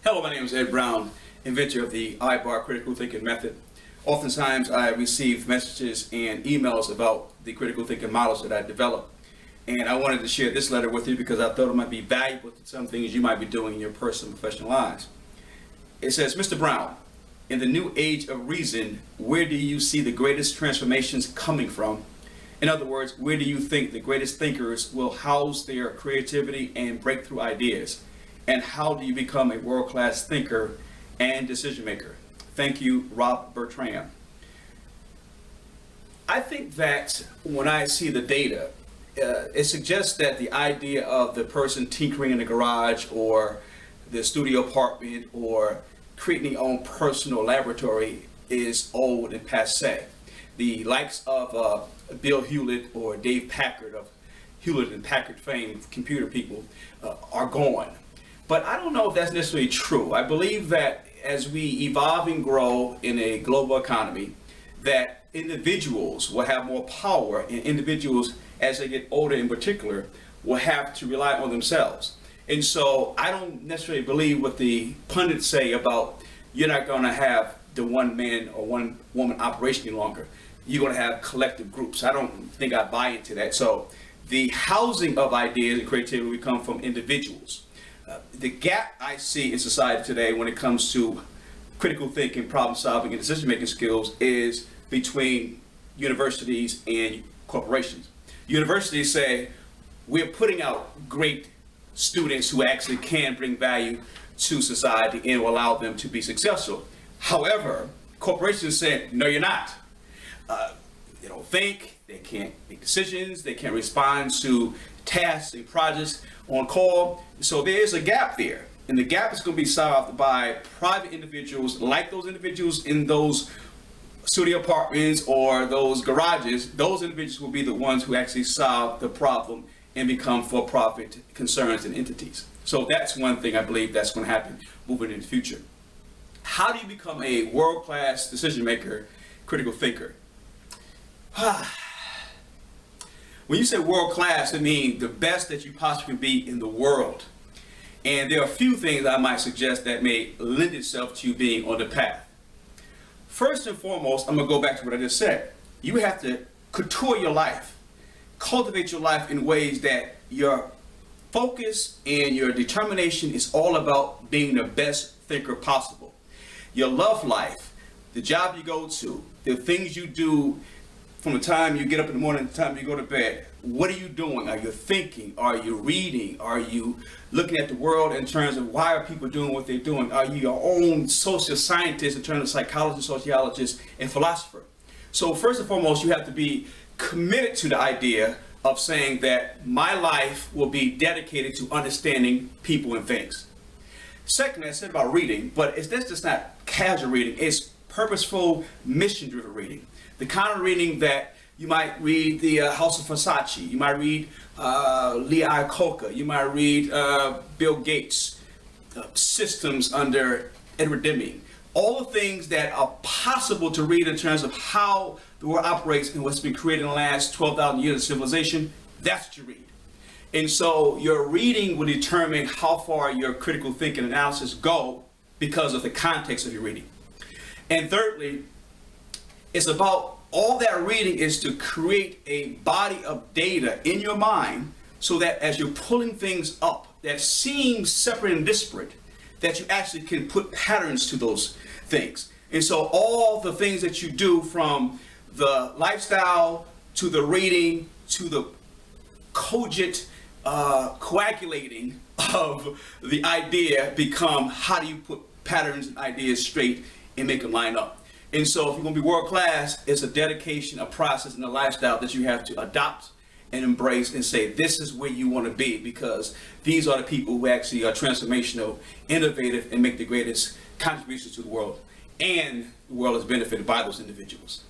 Hello, my name is Ed Brown, inventor of the IBAR Critical Thinking Method. Oftentimes I receive messages and emails about the critical thinking models that I developed. And I wanted to share this letter with you because I thought it might be valuable to some things you might be doing in your personal and professional lives. It says, Mr. Brown, in the new age of reason, where do you see the greatest transformations coming from? In other words, where do you think the greatest thinkers will house their creativity and breakthrough ideas? And how do you become a world-class thinker and decision maker? Thank you, Rob Bertram. I think that when I see the data, it suggests that the idea of the person tinkering in the garage or the studio apartment or creating their own personal laboratory is old and passé. The likes of Bill Hewlett or Dave Packard of Hewlett and Packard fame, computer people, are gone. But I don't know if that's necessarily true. I believe that as we evolve and grow in a global economy, that individuals will have more power, and individuals, as they get older in particular, will have to rely on themselves. And so I don't necessarily believe what the pundits say about you're not going to have the one man or one woman operation any longer. You're going to have collective groups. I don't think I buy into that. So the housing of ideas and creativity will come from individuals. The gap I see in society today when it comes to critical thinking, problem solving, and decision making skills is between universities and corporations. Universities say we're putting out great students who actually can bring value to society and will allow them to be successful. However, corporations say, no, you're not. They don't think, they can't make decisions, they can't respond to tasks and projects on call. So there's a gap there. And the gap is going to be solved by private individuals like those individuals in those studio apartments or those garages. Those individuals will be the ones who actually solve the problem and become for-profit concerns and entities. So that's one thing I believe that's going to happen moving in the future. How do you become a world-class decision maker, critical thinker? When you say world-class, it means the best that you possibly can be in the world. And there are a few things I might suggest that may lend itself to you being on the path. First and foremost, I'm going to go back to what I just said. You have to couture your life, cultivate your life in ways that your focus and your determination is all about being the best thinker possible. Your love life, the job you go to, the things you do from the time you get up in the morning to the time you go to bed. What are you doing? Are you thinking? Are you reading? Are you looking at the world in terms of why are people doing what they're doing? Are you your own social scientist in terms of psychologist, sociologist, and philosopher? So first and foremost, you have to be committed to the idea of saying that my life will be dedicated to understanding people and things. Second, I said about reading, but that's just not casual reading. It's purposeful, mission-driven reading. The kind of reading that you might read the House of Versace, you might read Lee Iacocca, you might read Bill Gates, Systems under Edward Deming. All the things that are possible to read in terms of how the world operates and what's been created in the last 12,000 years of civilization, that's what you read. And so your reading will determine how far your critical thinking analysis go because of the context of your reading. And thirdly, it's about all that reading is to create a body of data in your mind so that as you're pulling things up that seem separate and disparate, that you actually can put patterns to those things. And so all the things that you do from the lifestyle to the reading to the cogent coagulating of the idea become how do you put patterns and ideas straight and make them line up. And so if you're going to be world class, it's a dedication, a process, and a lifestyle that you have to adopt and embrace and say, this is where you want to be because these are the people who actually are transformational, innovative, and make the greatest contributions to the world. And the world is benefited by those individuals.